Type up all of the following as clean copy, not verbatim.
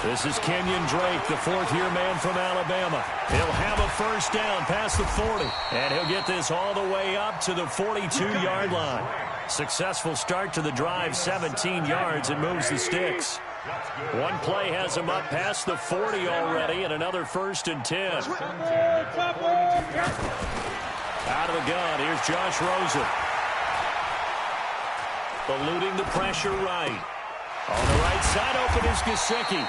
This is Kenyon Drake, the fourth-year man from Alabama. He'll have a first down past the 40, and he'll get this all the way up to the 42-yard line. Successful start to the drive, 17 yards, and moves the sticks. One play has him up past the 40 already, and another 1st and 10. Out of the gun, here's Josh Rosen. Eluding the pressure right. On the right side, open is Gesicki.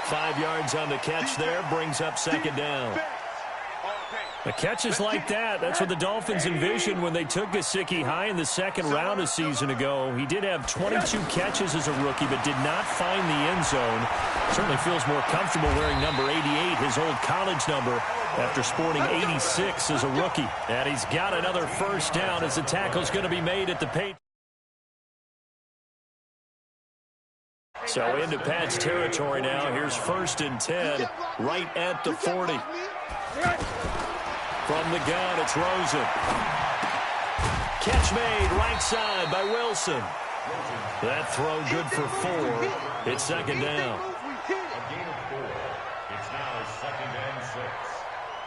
5 yards on the catch there, brings up 2nd down. The catches like that, that's what the Dolphins envisioned when they took Gesicki high in the 2nd round a season ago. He did have 22 catches as a rookie, but did not find the end zone. Certainly feels more comfortable wearing number 88, his old college number, after sporting 86 as a rookie. And he's got another first down as the tackle's going to be made at the Patriots. So into Pat's territory now. Here's 1st and 10 right at the 40. From the gun, it's Rosen. Catch made right side by Wilson. That throw good for 4. It's 2nd down. A gain of 4. It's now 2nd and 6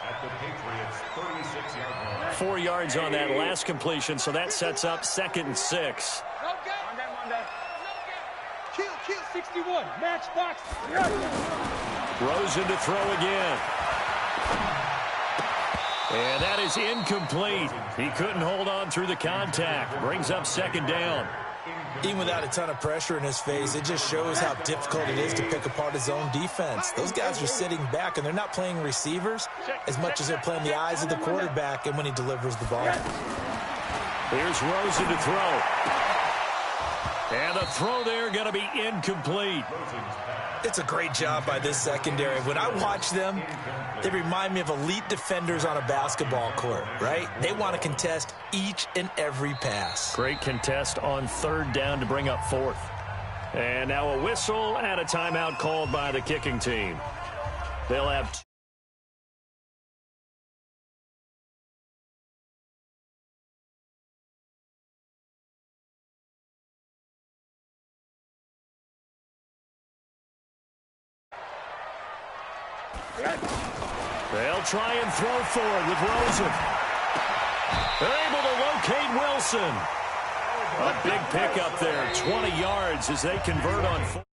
at the Patriots' 36-yard line. 4 yards on that last completion, so that sets up 2nd and 6. Kill 61. Matchbox. Rosen to throw again. And that is incomplete. He couldn't hold on through the contact. Brings up 2nd down. Even without a ton of pressure in his face, it just shows how difficult it is to pick apart his own defense. Those guys are sitting back, and they're not playing receivers as much as they're playing the eyes of the quarterback and when he delivers the ball. Here's Rosen to throw. And the throw there going to be incomplete. It's a great job by this secondary. When I watch them, they remind me of elite defenders on a basketball court, right? They want to contest each and every pass. Great contest on 3rd down to bring up 4th. And now a whistle and a timeout called by the kicking team. They'll have 2. They'll try and throw forward with Rosen. They're able to locate Wilson. A big pickup there, 20 yards as they convert on 4.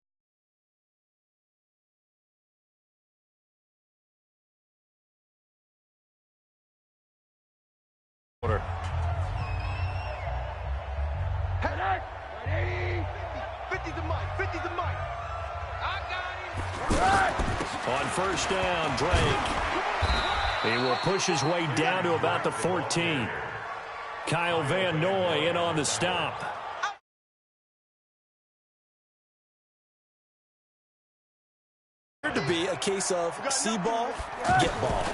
On 1st down, Drake. He will push his way down to about the 14. Kyle Van Noy in on the stop. To be a case of see ball, get ball.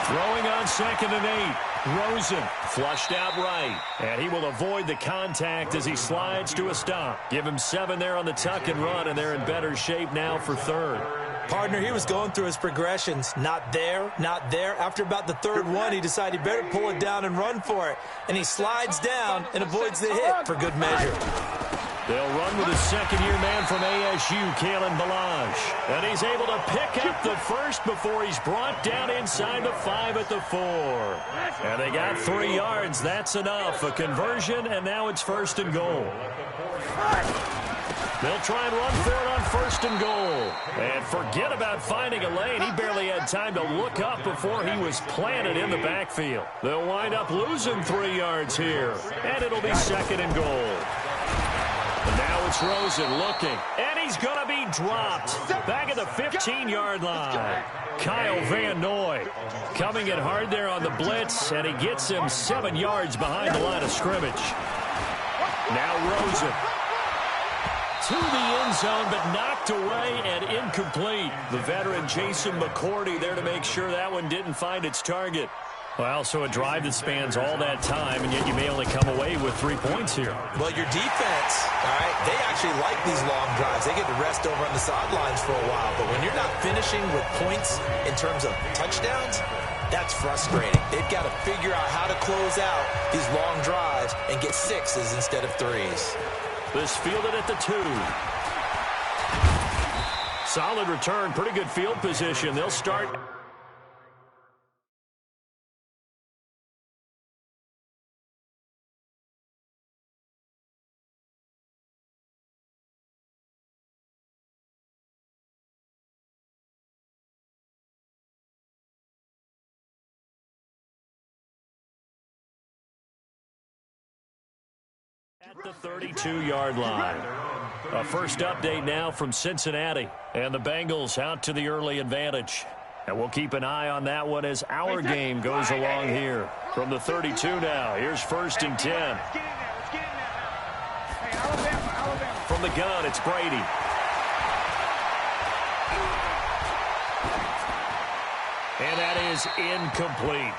Throwing on 2nd and 8. Rosen flushed out right, and he will avoid the contact as he slides to a stop. Give him 7 there on the tuck and run, and they're in better shape now for 3rd. Partner, he was going through his progressions. Not there, not there. After about the 3rd one, he decided he better pull it down and run for it. And he slides down and avoids the hit for good measure. They'll run with a 2nd-year man from ASU, Kalen Ballage. And he's able to pick up the 1st before he's brought down inside the 5 at the 4. And they got 3 yards. That's enough. A conversion, and now it's 1st and goal. They'll try and run for it on 1st and goal. And forget about finding a lane. He barely had time to look up before he was planted in the backfield. They'll wind up losing 3 yards here. And it'll be 2nd and goal. And now it's Rosen looking. And he's going to be dropped. Back at the 15-yard line. Kyle Van Noy coming in hard there on the blitz. And he gets him 7 yards behind the line of scrimmage. Now Rosen. To the end zone, but knocked away and incomplete. The veteran Jason McCourty there to make sure that one didn't find its target. Well, so a drive that spans all that time, and yet you may only come away with 3 points here. Well, your defense, all right, they actually like these long drives. They get to rest over on the sidelines for a while. But when you're not finishing with points in terms of touchdowns, That's frustrating. They've got to figure out how to close out these long drives and get 6s instead of 3s. This fielded at the 2. Solid return, pretty good field position. They'll start. At the 32-yard line. A first update now from Cincinnati. And the Bengals out to the early advantage. And we'll keep an eye on that one as our game goes along here. From the 32 now, here's 1st and 10. From the gun, it's Brady. And that is incomplete.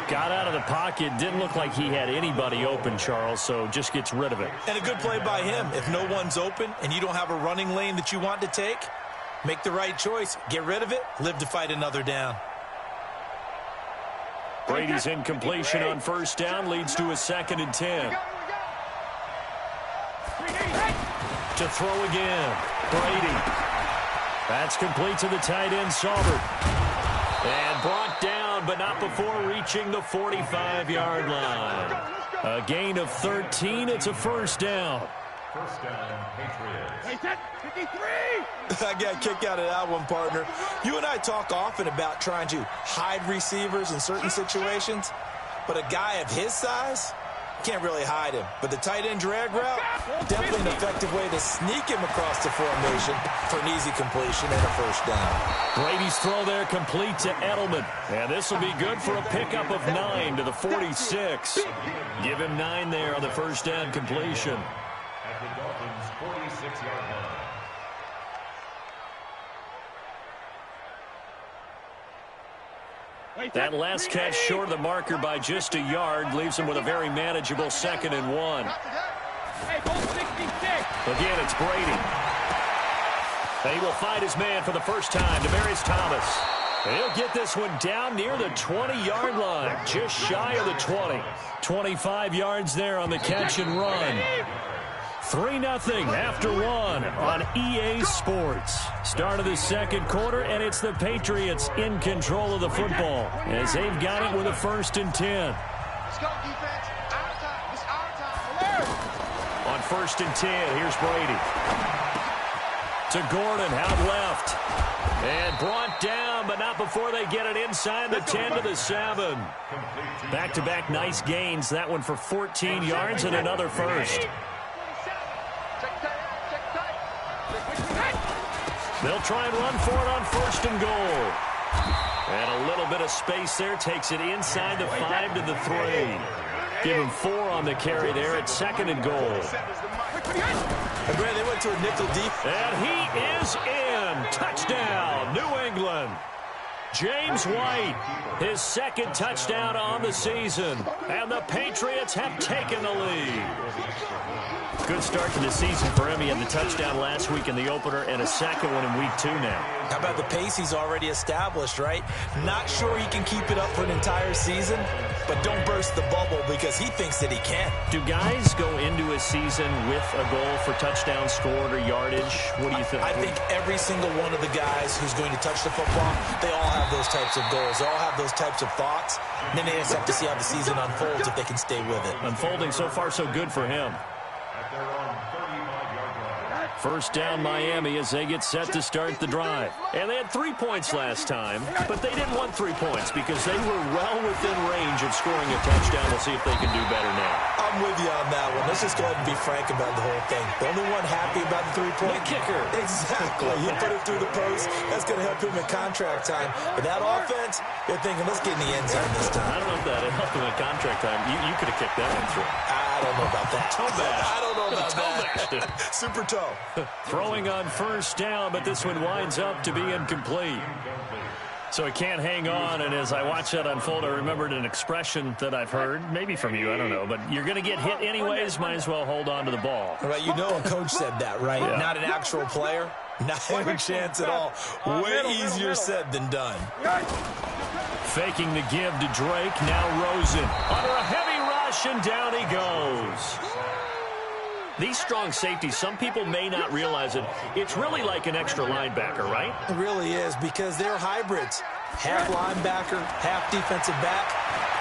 Got out of the pocket. Didn't look like he had anybody open, Charles, so just gets rid of it. And a good play by him. If no one's open and you don't have a running lane that you want to take, make the right choice. Get rid of it. Live to fight another down. Brady's incompletion on 1st down leads to a 2nd and 10. To throw again. Brady. That's complete to the tight end, Saubert. And brought down, but not before reaching the 45-yard line. A gain of 13. It's a 1st down. 1st down, Patriots. 53! I got a kick out of that one, partner. You and I talk often about trying to hide receivers in certain situations, but a guy of his size can't really hide him. But the tight end drag route, definitely an effective way to sneak him across the formation for an easy completion and a 1st down. Brady's throw there complete to Edelman. And this will be good for a pickup of 9 to the 46. Give him 9 there on the 1st down completion. At the Dolphins' 46-yard line. That last catch short of the marker by just a yard leaves him with a very manageable 2nd and 1. Again, it's Brady. And he will find his man for the first time, Demaryius Thomas. And he'll get this one down near the 20-yard line, just shy of the 20. 25 yards there on the catch and run. 3-0 after 1 on EA Sports. Start of the 2nd quarter, and it's the Patriots in control of the football as they've got it with a 1st and 10. Let's go, defense. Our time. It's our time. On 1st and 10, here's Brady. To Gordon, out left. And brought down, but not before they get it inside the 10 to the 7. Back-to-back nice gains. That one for 14 yards and another 1st. They'll try and run for it on 1st and goal. And a little bit of space there takes it inside the 5 to the 3. Give him 4 on the carry there at 2nd and goal. And Brad, they went to a nickel deep. And he is in. Touchdown, New England. James White, his 2nd touchdown on the season. And the Patriots have taken the lead. Good start to the season for him. He had the touchdown last week in the opener and a 2nd one in week 2 now. How about the pace he's already established, right? Not sure he can keep it up for an entire season, but don't burst the bubble because he thinks that he can. Do guys go into a season with a goal for touchdown scored or yardage? What do you think? I think every single one of the guys who's going to touch the football, they all have those types of goals. They all have those types of thoughts. And then they just have to see how the season unfolds if they can stay with it. Unfolding so far so good for him. At their own 35-yard line. 1st down Miami as they get set to start the drive. And they had 3 points last time, but they didn't want 3 points because they were well within range of scoring a touchdown. We'll see if they can do better now. I'm with you on that one. Let's just go ahead and be frank about the whole thing. The only one happy about the 3-point kicker. Exactly. He put it through the post. That's going to help him in contract time. But that offense, they're thinking, let's get in the end zone this time. I don't know if that helped him in contract time. You could have kicked that one through. I don't know about that. Toe bash. I don't know about that. Super toe. Throwing on 1st down, but this one winds up to be incomplete. So he can't hang on, and as I watch that unfold, I remembered an expression that I've heard, maybe from you, I don't know, but you're going to get hit anyways, might as well hold on to the ball. Right, you know a coach said that, right? Yeah. Not an actual player. Not a chance at all. Way easier said than done. Faking the give to Drake. Now Rosen under a heavy rush, and down he goes. These strong safeties, some people may not realize it. It's really like an extra linebacker, right? It really is, because they're hybrids. Half linebacker, half defensive back.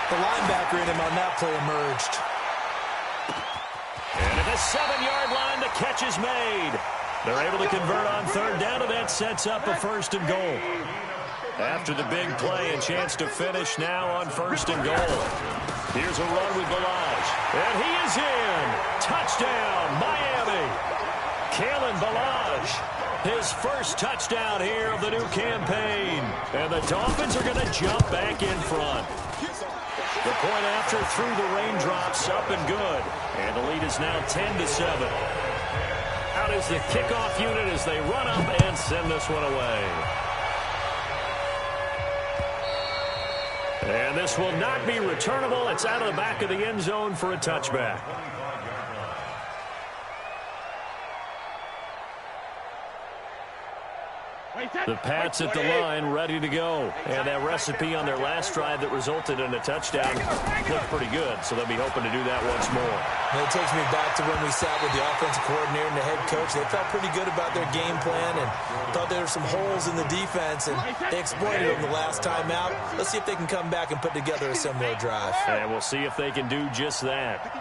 The linebacker in him on that play emerged. And at the 7-yard line, the catch is made. They're able to convert on third down, and that sets up a 1st and goal. After the big play, a chance to finish now on 1st and goal. Here's a run with Balaj. And he is in. Touchdown, Miami. Kalen Balaj, his first touchdown here of the new campaign. And the Dolphins are going to jump back in front. The point after through the raindrops, up and good. And the lead is now 10-7. Out is the kickoff unit as they run up and send this one away. And this will not be returnable. It's out of the back of the end zone for a touchback. The Pats at the line, ready to go. And that recipe on their last drive that resulted in a touchdown looked pretty good, so they'll be hoping to do that once more. And it takes me back to when we sat with the offensive coordinator and the head coach. They felt pretty good about their game plan and thought there were some holes in the defense, and they exploited them the last time out. Let's see if they can come back and put together a similar drive. And we'll see if they can do just that.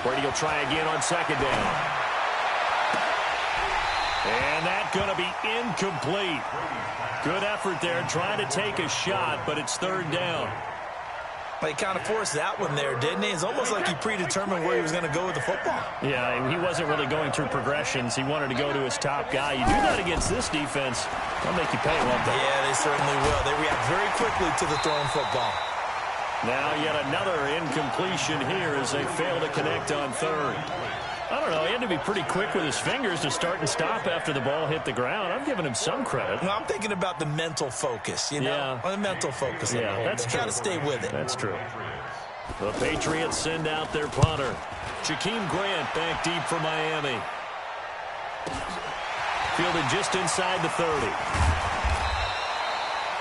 Brady will try again on 2nd down. And that's going to be incomplete. Good effort there, trying to take a shot, but it's 3rd down. Well, he kind of forced that one there, didn't he? It's almost like he predetermined where he was going to go with the football. Yeah, he wasn't really going through progressions. He wanted to go to his top guy. You do that against this defense, they'll make you pay, won't they? Yeah, they certainly will. They react very quickly to the thrown football. Now yet another incompletion here as they fail to connect on 3rd. I don't know. He had to be pretty quick with his fingers to start and stop after the ball hit the ground. I'm giving him some credit. Well, I'm thinking about the mental focus, you know? Yeah. The mental focus. Yeah, that's true. Got to stay with it. That's true. The Patriots send out their punter. Jakeem Grant back deep for Miami. Fielded just inside the 30.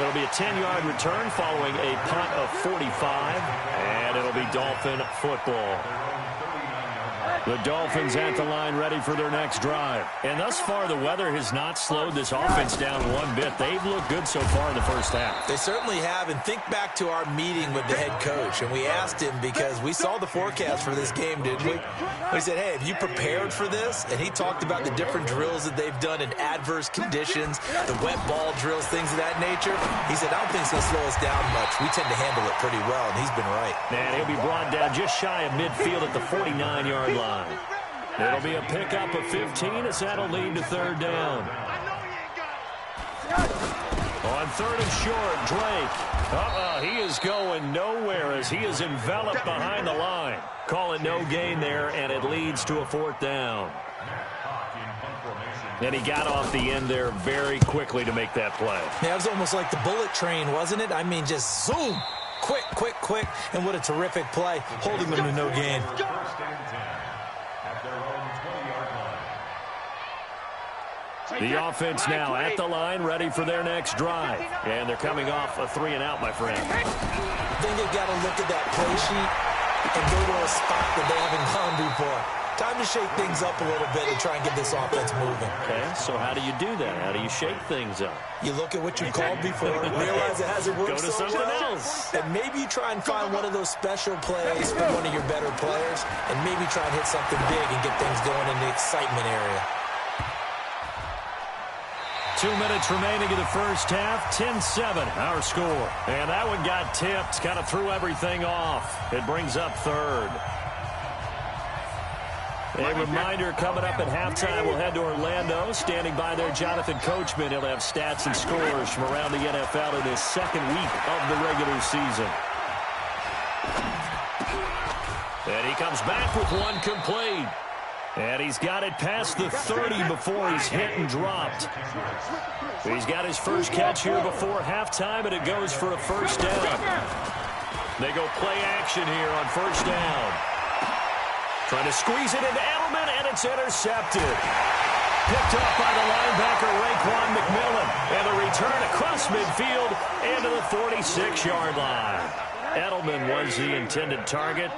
It'll be a 10-yard return following a punt of 45, and it'll be Dolphin football. The Dolphins at the line ready for their next drive. And thus far, the weather has not slowed this offense down one bit. They've looked good so far in the first half. They certainly have. And think back to our meeting with the head coach. And we asked him, because we saw the forecast for this game, didn't we? We said, hey, have you prepared for this? And he talked about the different drills that they've done in adverse conditions, the wet ball drills, things of that nature. He said, I don't think it's going to slow us down much. We tend to handle it pretty well, and he's been right. And he'll be brought down just shy of midfield at the 49-yard line. It'll be a pickup of 15 as that'll lead to 3rd down. On 3rd and short, Drake. He is going nowhere as he is enveloped behind the line. Call it no gain there, and it leads to a 4th down. And he got off the end there very quickly to make that play. Yeah, it was almost like the bullet train, wasn't it? I mean, just zoom. Quick, quick, quick. And what a terrific play, holding them to no gain. The offense now at the line, ready for their next drive. And they're coming off a 3-and-out, my friend. I think they've got to look at that play sheet and go to a spot that they haven't gone before. Time to shake things up a little bit and try and get this offense moving. Okay, so how do you do that? How do you shake things up? You look at what you called before, realize it hasn't worked. Go to something else. And maybe you try and find one of those special plays from one of your better players, and maybe try and hit something big and get things going in the excitement area. 2 minutes remaining in the first half. 10-7, our score. And that one got tipped, kind of threw everything off. It brings up 3rd. A reminder, coming up at halftime, we'll head to Orlando. Standing by there, Jonathan Coachman. He'll have stats and scores from around the NFL in his 2nd week of the regular season. And he comes back with one complete. And he's got it past the 30 before he's hit and dropped. He's got his first catch here before halftime, and it goes for a 1st down. They go play action here on 1st down. Trying to squeeze it into Edelman, and it's intercepted. Picked up by the linebacker, Raekwon McMillan. And the return across midfield and to the 46-yard line. Edelman was the intended target.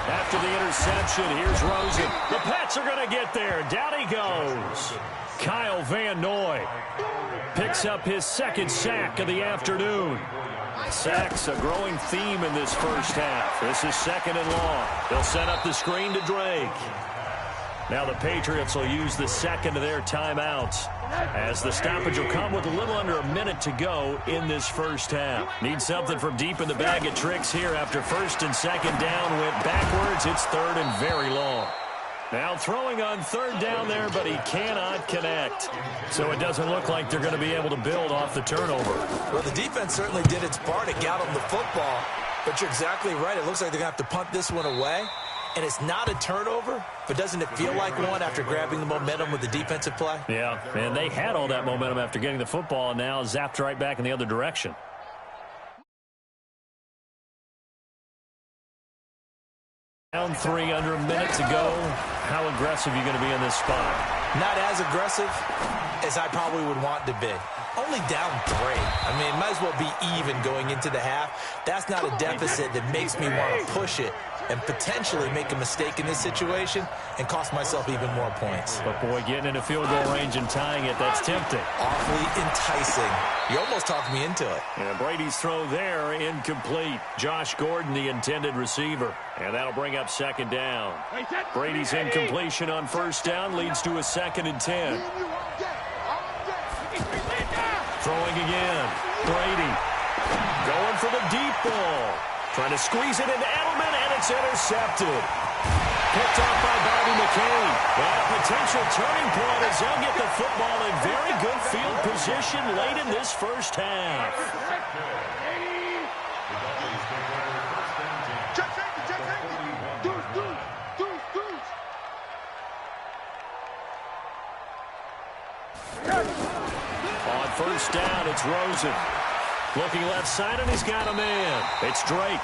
After the interception, here's Rosen. The Pats are going to get there. Down he goes. Kyle Van Noy picks up his second sack of the afternoon. Sacks a growing theme in this first half. This is second and long. They'll set up the screen to Drake. Now the Patriots will use the second of their timeouts, as the stoppage will come with a little under a minute to go in this first half. Need something from deep in the bag of tricks here after first and second down went backwards. It's third and very long. Now throwing on third down there, but he cannot connect. So it doesn't look like they're going to be able to build off the turnover. Well, the defense certainly did its part to get them the football, but you're exactly right. It looks like they're going to have to punt this one away. And it's not a turnover, but doesn't it feel like one after grabbing the momentum with the defensive play? Yeah, and they had all that momentum after getting the football, and now zapped right back in the other direction. Down 3 under a minute to go. How aggressive are you going to be in this spot? Not as aggressive as I probably would want to be. Only down 3. I mean, might as well be even going into the half. That's not a deficit that makes me want to push it and potentially make a mistake in this situation and cost myself even more points. But, boy, getting into field goal range and tying it, that's tempting. Awfully enticing. You almost talked me into it. And Brady's throw there, incomplete. Josh Gordon, the intended receiver. And that'll bring up second down. Brady's incompletion on first down leads to a 2nd and 10. Throwing again. Brady going for the deep ball. Trying to squeeze it into Edelman, and it's intercepted. Picked off by Bobby McCain. And a potential turning point as they'll get the football in very good field position late in this first half. On first down, it's Rosen. Looking left side, and he's got a man. It's Drake.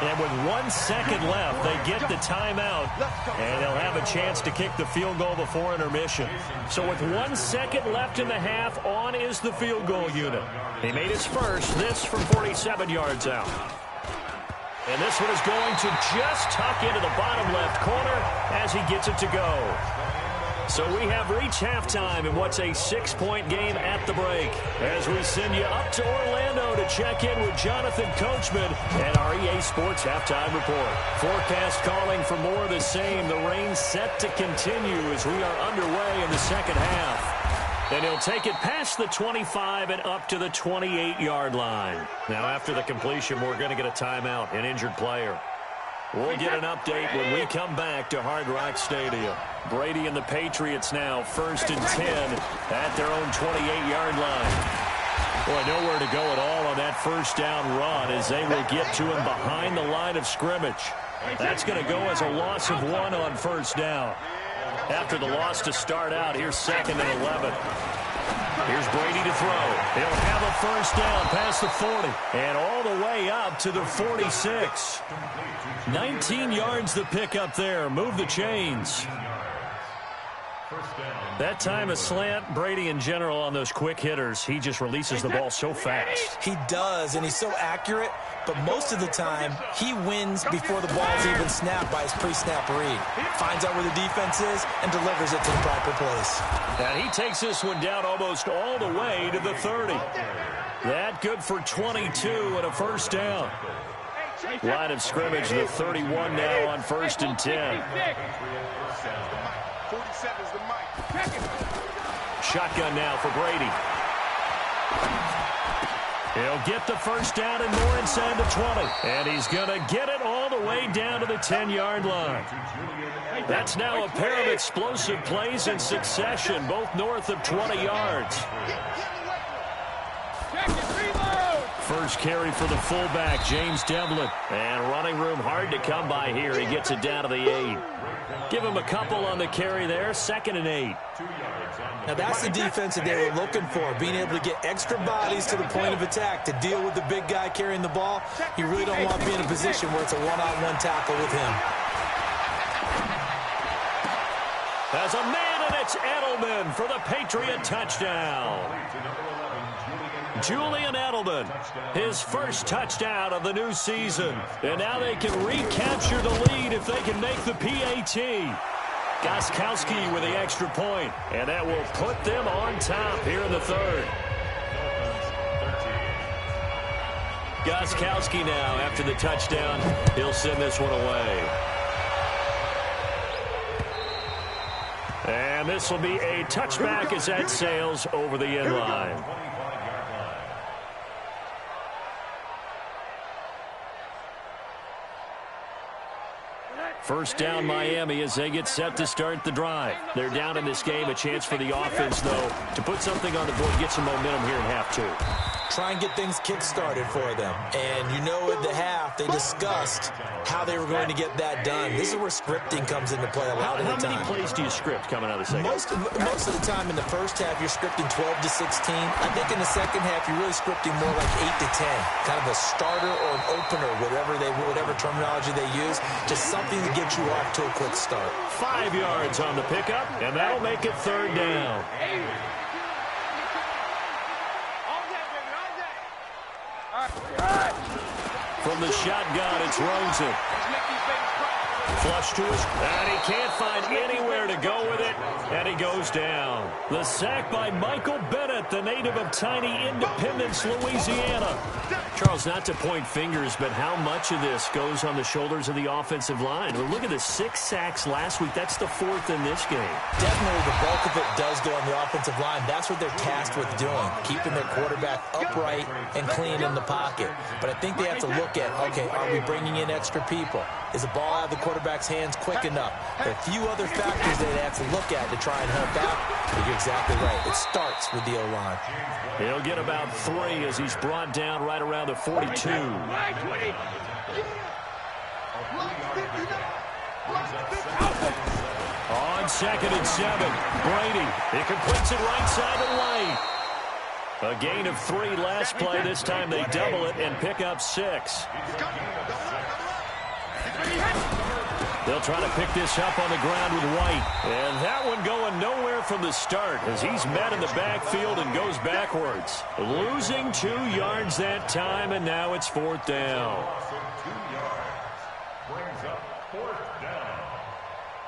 And with 1 second left, they get the timeout, and they'll have a chance to kick the field goal before intermission. So with 1 second left in the half, on is the field goal unit. He made his first, this from 47 yards out. And this one is going to just tuck into the bottom left corner as he gets it to go. So we have reached halftime in what's a 6-point game at the break, as we send you up to Orlando to check in with Jonathan Coachman and our EA Sports Halftime Report. Forecast calling for more of the same. The rain set to continue as we are underway in the second half. And he'll take it past the 25 and up to the 28-yard line. Now after the completion, we're going to get a timeout, an injured player. We'll get an update when we come back to Hard Rock Stadium. Brady and the Patriots now 1st and 10 at their own 28-yard line. Boy, nowhere to go at all on that first down run as they will get to him behind the line of scrimmage. That's going to go as a loss of 1 on first down. After the loss to start out, here's 2nd and 11. Here's Brady to throw. He'll have a first down past the 40 and all the way up to the 46. 19 yards the pick up there. Move the chains. That time a slant. Brady in general on those quick hitters, he just releases the ball so fast. He does, and he's so accurate, but most of the time he wins before the ball's even snapped by his pre-snap read. Finds out where the defense is and delivers it to the proper place. And he takes this one down almost all the way to the 30. That good for 22 and a first down. Line of scrimmage, the 31 now on 1st and 10. Shotgun now for Brady. He'll get the first down and more inside the 20. And he's going to get it all the way down to the 10-yard line. That's now a pair of explosive plays in succession, both north of 20 yards. First carry for the fullback, James Devlin. And running room hard to come by here. He gets it down to the 8. Give him a couple on the carry there, 2nd and 8. Now that's the defense that they were looking for, being able to get extra bodies to the point of attack to deal with the big guy carrying the ball. You really don't want to be in a position where it's a one-on-one tackle with him. Has a man, and it's Edelman for the Patriot touchdown. Julian Edelman, his first touchdown of the new season. And now they can recapture the lead if they can make the PAT. Gostkowski with the extra point, and that will put them on top here in the third. Gostkowski now, after the touchdown, he'll send this one away. And this will be a touchback as that sails over the end line. First down Miami as they get set to start the drive. They're down in this game. A chance for the offense, though, to put something on the board, get some momentum here in half two. Try and get things kick-started for them. And you know at the half, they discussed how they were going to get that done. This is where scripting comes into play a lot of the time. How many plays do you script coming out of the second? Most of the time in the first half, you're scripting 12 to 16. I think in the second half, you're really scripting more like 8 to 10. Kind of a starter or an opener, whatever terminology they use. Just something to get you off to a quick start. 5 yards on the pickup, and that'll make it third down. From the shotgun, it's Rosen. Flush to his, and he can't find anywhere to go with it, and he goes down. The sack by Michael Bennett, the native of tiny Independence, Louisiana. Charles, not to point fingers, but how much of this goes on the shoulders of the offensive line? Well, look at the 6 sacks last week. That's the 4th in this game. Definitely the bulk of it does go on the offensive line. That's what they're tasked with doing, keeping their quarterback upright and clean in the pocket. But I think they have to look at, okay, are we bringing in extra people? Is the ball out of the quarterback's hands quick enough? There are a few other factors they have to look at to try and help out. But you're exactly right. It starts with the O-line. He'll get about 3 as he's brought down right around the 42. On 2nd and 7, Brady. He completes it right side of the lane. A gain of 3 last play. This time they double it and pick up 6. They'll try to pick this up on the ground with White. And that one going nowhere from the start as he's met in the backfield and goes backwards. Losing 2 yards that time, and now it's 4th down.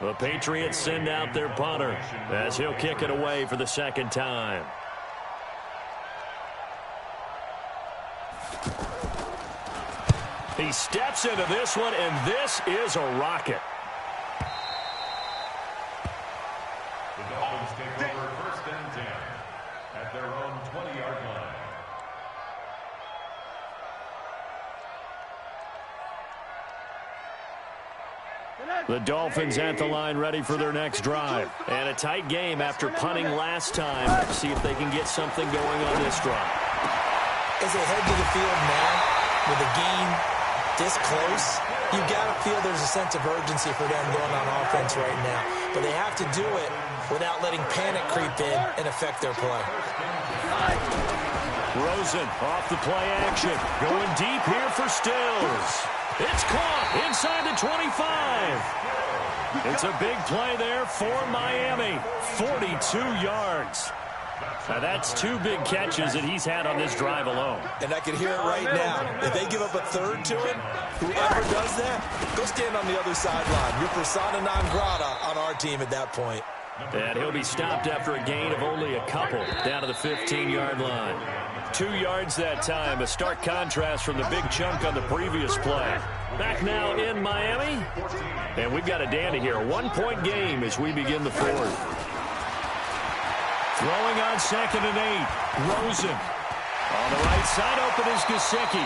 The Patriots send out their punter as he'll kick it away for the 2nd time. He steps into this one, and this is a rocket. The Dolphins take over 1st and 10 at their own 20-yard line. The Dolphins at the line ready for their next drive. And a tight game after punting last time. See if they can get something going on this drive. As they head to the field now, with the game this close, you got to feel there's a sense of urgency for them going on offense right now. But they have to do it without letting panic creep in and affect their play. Rosen off the play action. Going deep here for Stills. It's caught inside the 25. It's a big play there for Miami. 42 yards. Now, that's 2 big catches that he's had on this drive alone. And I can hear it right now. If they give up a 3rd to him, whoever does that, go stand on the other sideline. You're persona non grata on our team at that point. And he'll be stopped after a gain of only a couple down to the 15-yard line. 2 yards that time, a stark contrast from the big chunk on the previous play. Back now in Miami, and we've got a dandy here. A 1-point game as we begin the 4th. Throwing on 2nd and 8. Rosen. On the right side, open is Gesicki.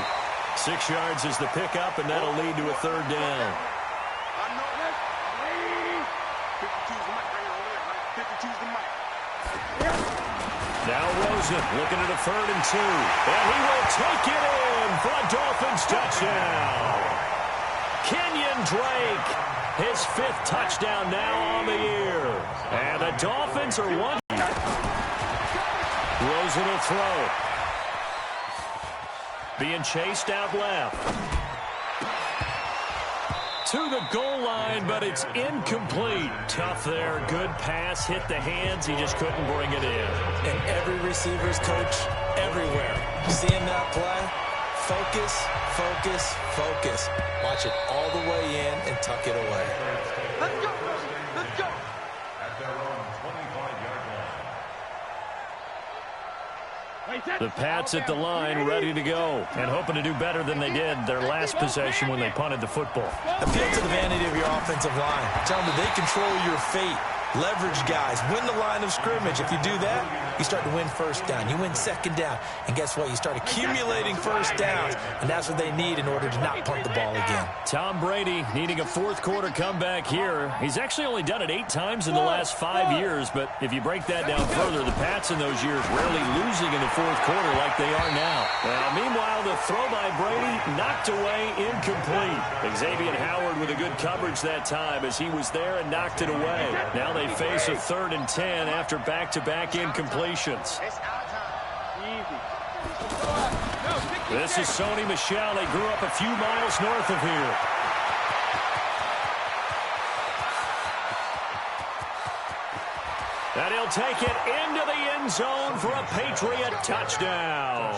6 yards is the pickup, and that'll lead to a 3rd down. Now Rosen looking at a 3rd and 2. And he will take it in for a Dolphins touchdown. Kenyon Drake, his 5th touchdown now on the year. And the Dolphins are 1. Rosen will throw. Being chased out left. to the goal line, but it's incomplete. Tough there. Good pass. Hit the hands. He just couldn't bring it in. And every receiver's coach everywhere. Seeing that play, focus, focus, focus. Watch it all the way in and tuck it away. Let's go, let's go. At their own 25-yard line. The Pats at the line, ready to go, and hoping to do better than they did their last possession when they punted the football. Appeal to the vanity of your offensive line. Tell them that they control your fate. Leverage guys. Win the line of scrimmage. If you do that, you start to win first down. You win second down. And guess what? You start accumulating first downs. And that's what they need in order to not punt the ball again. Tom Brady needing a fourth-quarter comeback here. He's actually only done it 8 times in the last 5 years. But if you break that down further, the Pats in those years rarely losing in the fourth quarter like they are now. Meanwhile, the throw by Brady knocked away, incomplete. Xavier Howard with a good coverage that time as he was there and knocked it away. Now they face a 3rd and 10 after back-to-back incompletions. This is Sony Michel. He grew up a few miles north of here. And he'll take it into the end zone for a Patriot touchdown.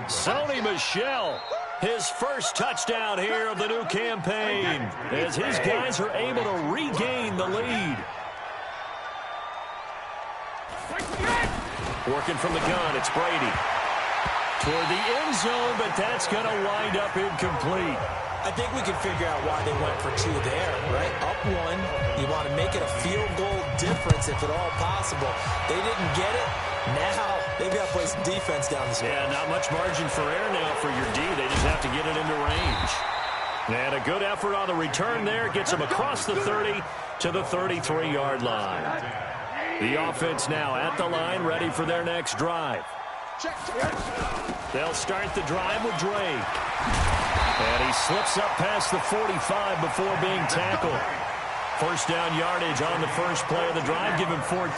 Sony Michel, his first touchdown here of the new campaign, as his guys are able to regain the lead. Working from the gun, it's Brady. Toward the end zone, but that's going to wind up incomplete. I think we can figure out why they went for 2 there, right? Up 1, you want to make it a field goal difference if at all possible. They didn't get it. Now they've got to play some defense down the stretch. Yeah, not much margin for error now for your D. They just have to get it into range. And a good effort on the return there. Gets them across the 30 to the 33-yard line. The offense now at the line, ready for their next drive. They'll start the drive with Drake. And he slips up past the 45 before being tackled. First down yardage on the first play of the drive, give him 14.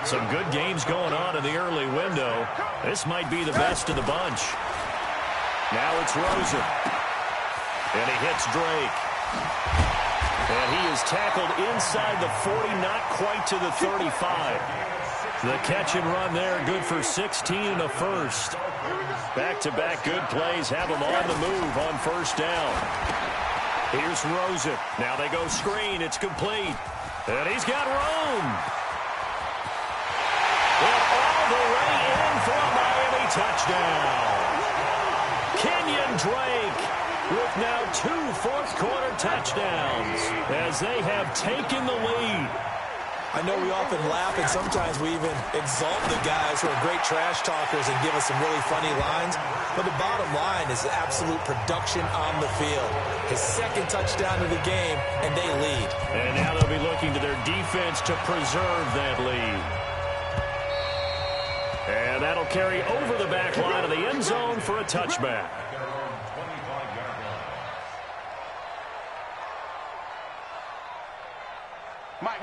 Some good games going on in the early window. This might be the best of the bunch. Now it's Rosen. And he hits Drake. And he is tackled inside the 40, not quite to the 35. The catch and run there, good for 16 and a first. Back-to-back good plays have him on the move on first down. Here's Rosen. Now they go screen. It's complete. And he's got room. And all the way in for a Miami touchdown. Kenyon Drake with now 2 fourth-quarter touchdowns as they have taken the lead. I know we often laugh, and sometimes we even exalt the guys who are great trash talkers and give us some really funny lines. But the bottom line is absolute production on the field. His 2nd touchdown of the game, and they lead. And now they'll be looking to their defense to preserve that lead. And that'll carry over the back line of the end zone for a touchback.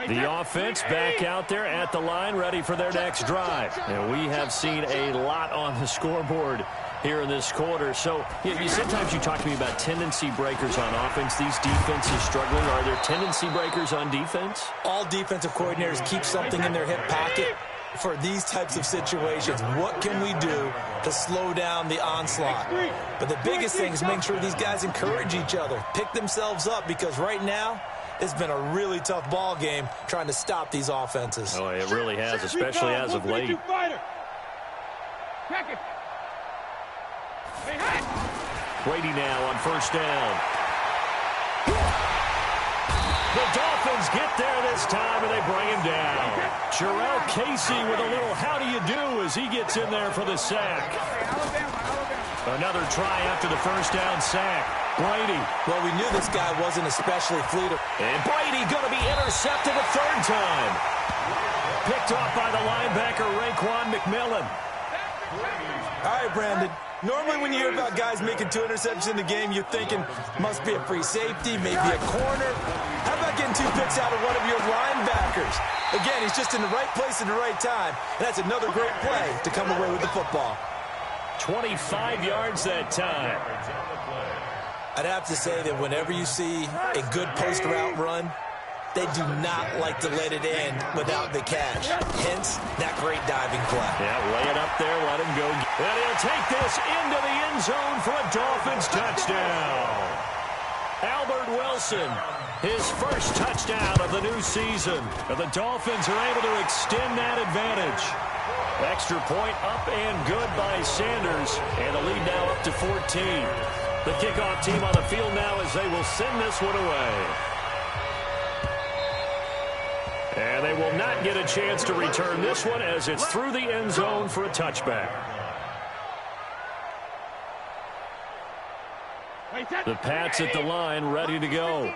The offense back out there at the line, ready for their next drive. And we have seen a lot on the scoreboard here in this quarter. So sometimes you talk to me about tendency breakers on offense. These defenses struggling. Are there tendency breakers on defense? All defensive coordinators keep something in their hip pocket for these types of situations. What can we do to slow down the onslaught? But the biggest thing is make sure these guys encourage each other, pick themselves up, because right now, it's been a really tough ball game trying to stop these offenses. Oh, it really has, especially as of late. Brady now on first down. The Dolphins get there this time, and they bring him down. Jarrell Casey with a little how do you do as he gets in there for the sack. Another try after the first down sack. Brady. Well, we knew this guy wasn't especially fleet. And Brady going to be intercepted a 3rd time. Picked off by the linebacker, Raekwon McMillan. All right, Brandon. Normally when you hear about guys making 2 interceptions in the game, you're thinking must be a free safety, maybe a corner. How about getting 2 picks out of one of your linebackers? Again, he's just in the right place at the right time. And that's another great play to come away with the football. 25 yards that time. I'd have to say that whenever you see a good post route run, they do not like to let it end without the catch. Hence, that great diving play. Yeah, lay it up there, let him go. And he'll take this into the end zone for a Dolphins touchdown. Albert Wilson, his first touchdown of the new season. And the Dolphins are able to extend that advantage. Extra point up and good by Sanders. And the lead now up to 14. The kickoff team on the field now as they will send this one away. And they will not get a chance to return this one as it's through the end zone for a touchback. The Pats at the line, ready to go.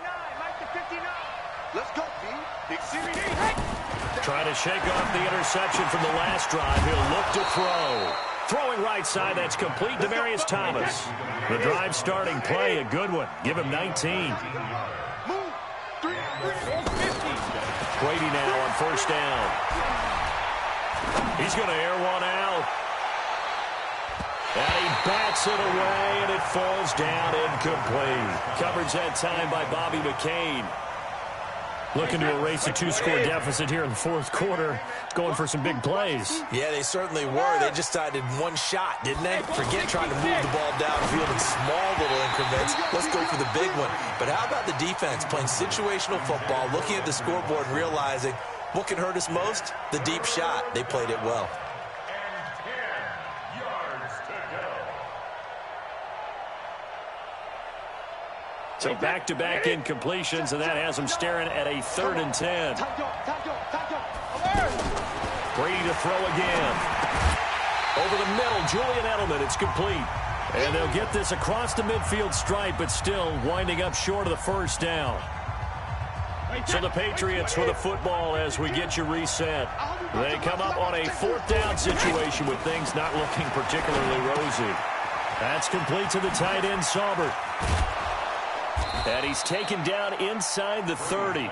Let's go, D. Trying to shake off the interception from the last drive. He'll look to throw. Throwing right side, that's complete. Demaryius Thomas. The drive starting play, a good one. Give him 19. Brady now on first down. He's going to air one out. And he bats it away, and it falls down incomplete. Coverage that time by Bobby McCain. Looking to erase a two-score deficit here in the fourth quarter. Going for some big plays. Yeah, they certainly were. They just decided one shot, didn't they? Forget trying to move the ball downfield in small little increments. Let's go for the big one. But how about the defense playing situational football, looking at the scoreboard and realizing what can hurt us most? The deep shot. They played it well. So back-to-back incompletions, and that has them staring at a 3rd and 10. Brady to throw again. Over the middle, Julian Edelman, it's complete. And they'll get this across the midfield stripe, but still winding up short of the first down. So the Patriots with the football as we get you reset. They come up on a 4th down situation with things not looking particularly rosy. That's complete to the tight end, Saubert. And he's taken down inside the 30.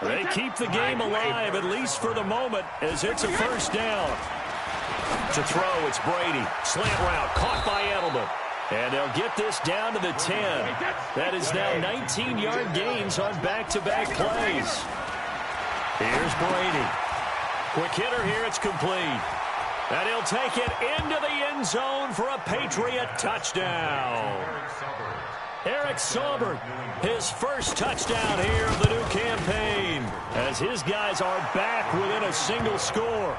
They keep the game alive, at least for the moment, as it's a first down. To throw, it's Brady. Slant route, caught by Edelman. And they'll get this down to the 10. That is now 19-yard gains on back-to-back plays. Here's Brady. Quick hitter here, it's complete. And he'll take it into the end zone for a Patriot touchdown. Eric Saubert, his first touchdown here of the new campaign, as his guys are back within a single score.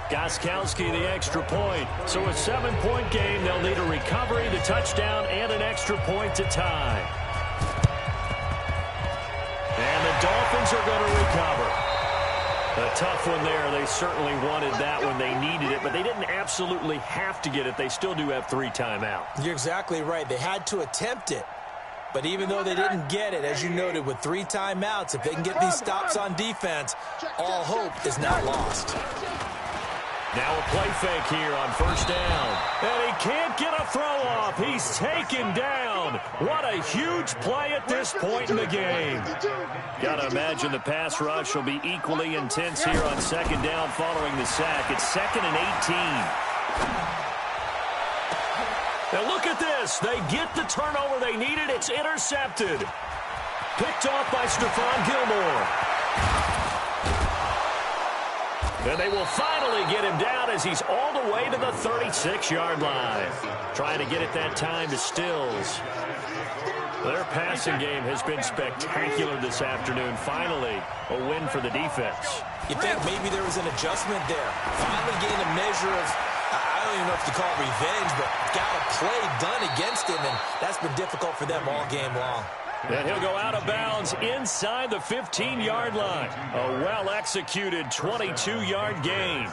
Gostkowski the extra point. So a 7-point game, they'll need a recovery, the touchdown, and an extra point to tie. And the Dolphins are going to recover. A tough one there. They certainly wanted that when they needed it, but they didn't absolutely have to get it. They still do have 3 timeouts. You're exactly right. They had to attempt it. But even though they didn't get it, as you noted, with 3 timeouts, if they can get these stops on defense, all hope is not lost. Now a play fake here on first down. And he can't get a throw off. He's taken down. What a huge play at this point in the game. Got to imagine the pass rush will be equally intense here on second down following the sack. It's 2nd and 18. Now look at this. They get the turnover they needed. It's intercepted. Picked off by Stephon Gilmore. And they will finally get him down as he's all the way to the 36-yard line. Trying to get it that time to Stills. Their passing game has been spectacular this afternoon. Finally, a win for the defense. You think maybe there was an adjustment there. Finally gained a measure of, I don't even know if to call it revenge, but got a play done against him, and that's been difficult for them all game long. And he'll go out of bounds inside the 15-yard line. A well-executed 22-yard gain.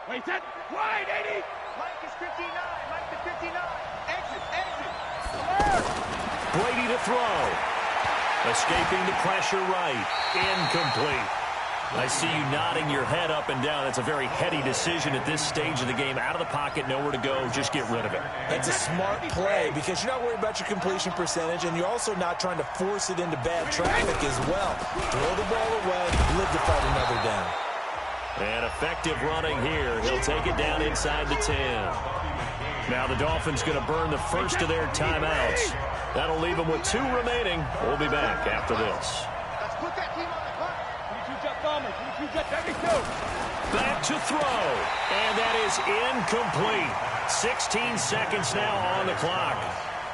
Wait, that wide, 80. Mike is 59. Mike to 59. Exit. Brady to throw. Escaping the pressure right. Incomplete. I see you nodding your head up and down. That's a very heady decision at this stage of the game. Out of the pocket, nowhere to go. Just get rid of it. That's a smart play because you're not worried about your completion percentage, and you're also not trying to force it into bad traffic as well. Throw the ball away, live to fight another down. And effective running here. He'll take it down inside the 10. Now the Dolphins going to burn the first of their timeouts. That'll leave them with 2 remaining. We'll be back after this. Let's put that team on the clock. 22 jet bombers. 22 jet 32. Back to throw. And that is incomplete. 16 seconds now on the clock.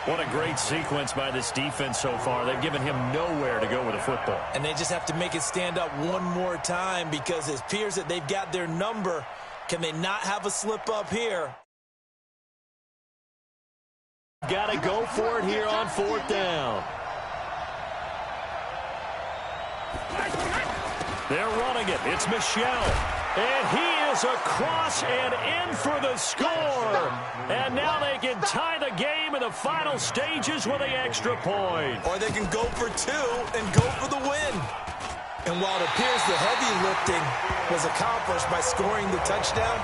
What a great sequence by this defense so far. They've given him nowhere to go with the football. And they just have to make it stand up one more time because it appears that they've got their number. Can they not have a slip up here? Got to go for it here on 4th down. They're running it. It's Michel. And he is across and in for the score. And now they can tie the game in the final stages with the extra point. Or they can go for 2 and go for the win. And while it appears the heavy lifting was accomplished by scoring the touchdown,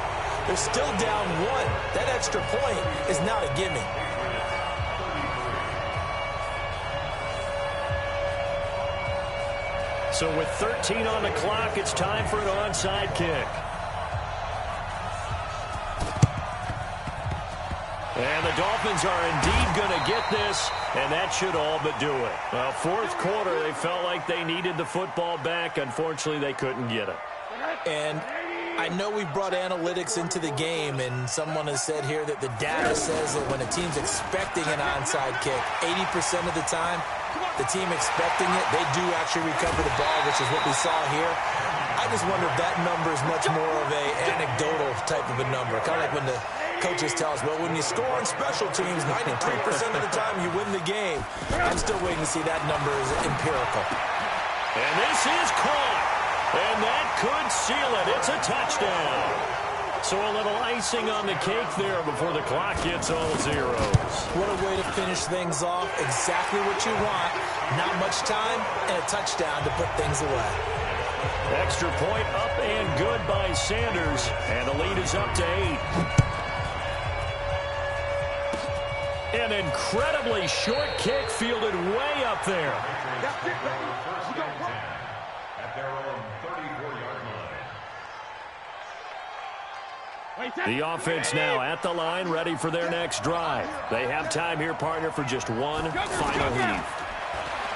they're still down 1. That extra point is not a gimme. So with 13 on the clock, it's time for an onside kick. And the Dolphins are indeed going to get this, and that should all but do it. Well, 4th quarter, they felt like they needed the football back. Unfortunately, they couldn't get it. And I know we brought analytics into the game, and someone has said here that the data says that when a team's expecting an onside kick, 80% of the time, the team expecting it, they do actually recover the ball, which is what we saw here. I just wonder if that number is much more of a anecdotal type of a number. Kind of like when the coaches tell us, well, when you score on special teams, 93% of the time you win the game. I'm still waiting to see that number is empirical. And this is caught. And that could seal it. It's a touchdown. So a little icing on the cake there before the clock gets all zeros. What a way to finish things off. Exactly what you want. Not much time and a touchdown to put things away. Extra point up and good by Sanders. And the lead is up to 8. An incredibly short kick fielded way up there. At their own 34-yard line. The offense now at the line, ready for their next drive. They have time here, partner, for just one final heave.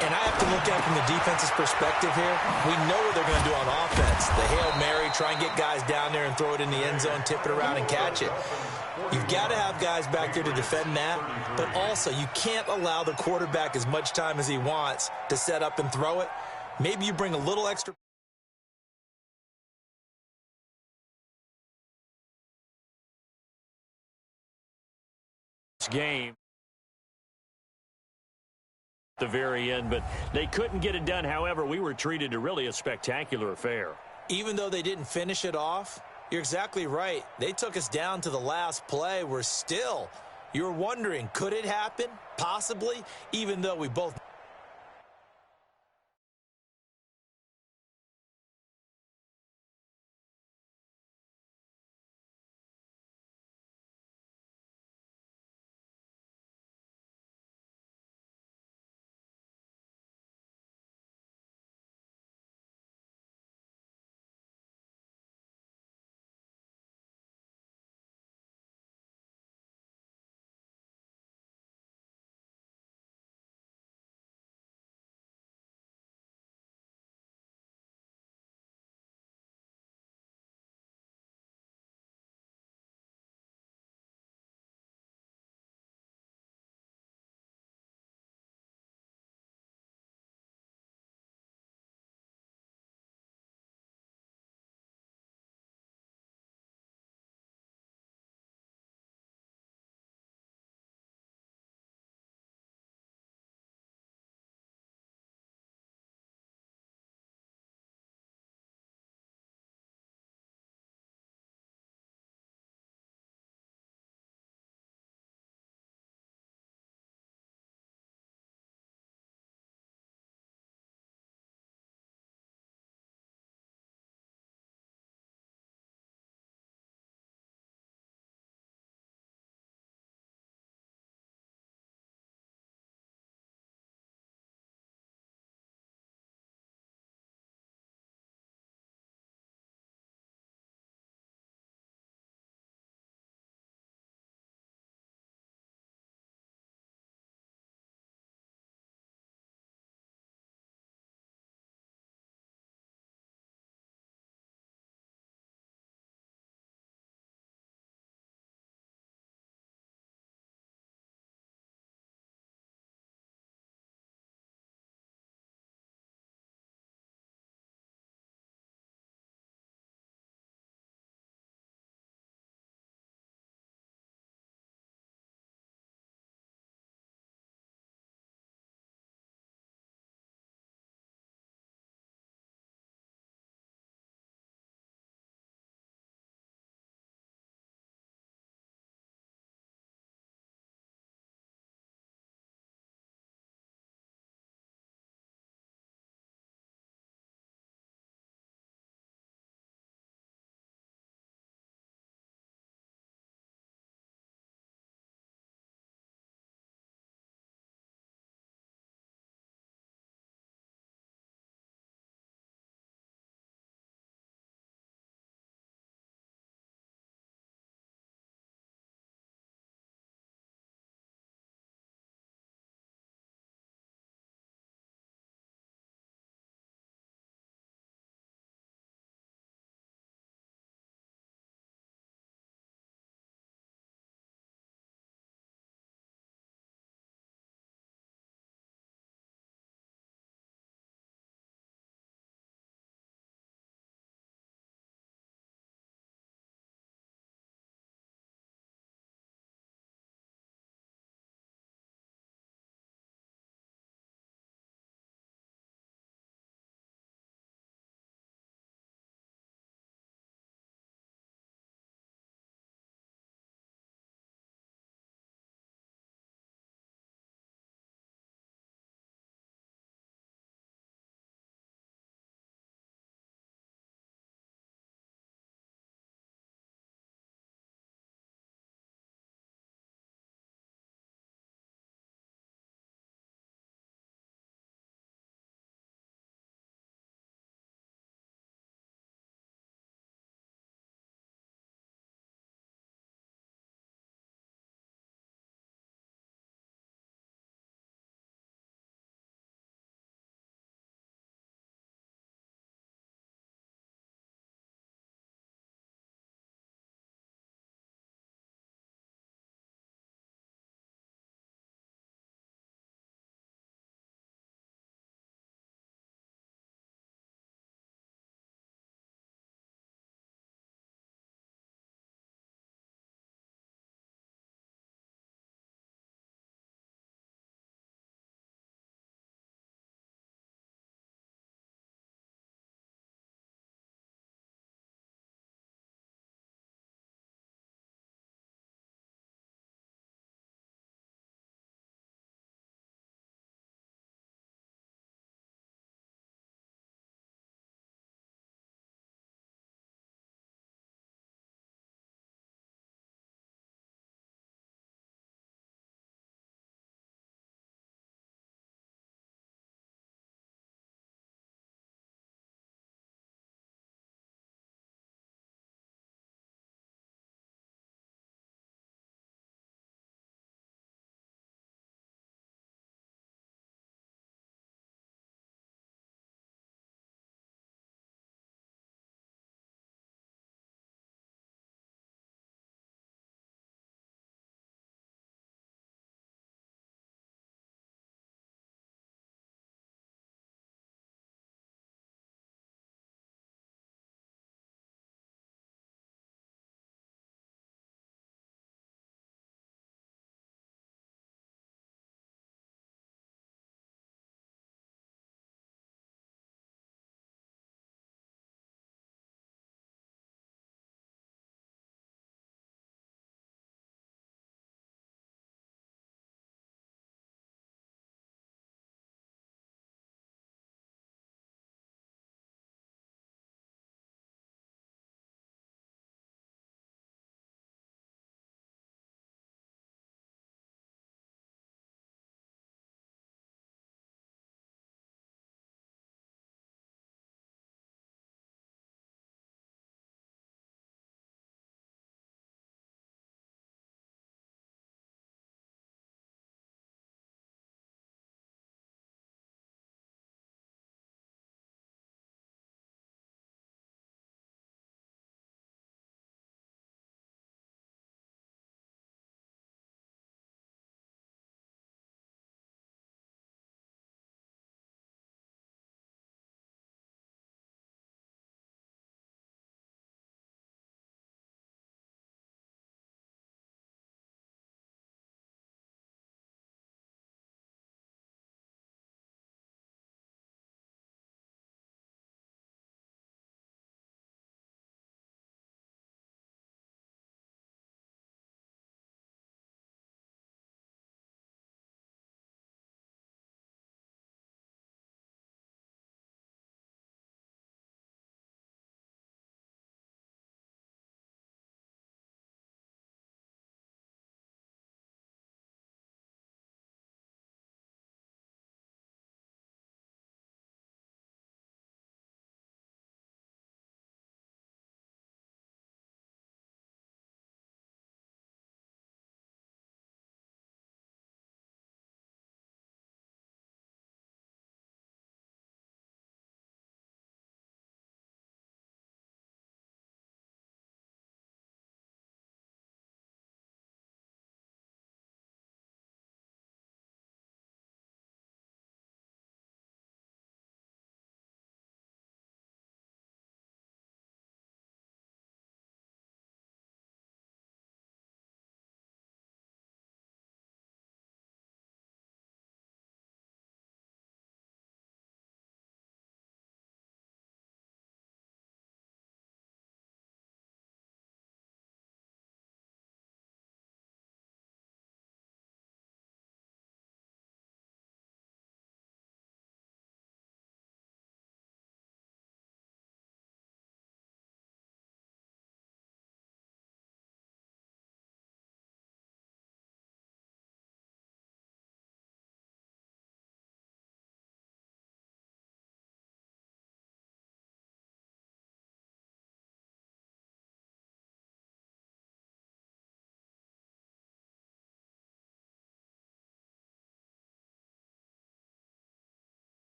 And I have to look at it from the defense's perspective here. We know what they're going to do on offense. The Hail Mary, try and get guys down there and throw it in the end zone, tip it around and catch it. You've got to have guys back there to defend that, but also you can't allow the quarterback as much time as he wants to set up and throw it. Maybe you bring a little extra game at the very end, but they couldn't get it done. However, we were treated to really a spectacular affair. Even though they didn't finish it off, you're exactly right. They took us down to the last play. You're wondering, could it happen? Possibly, even though we both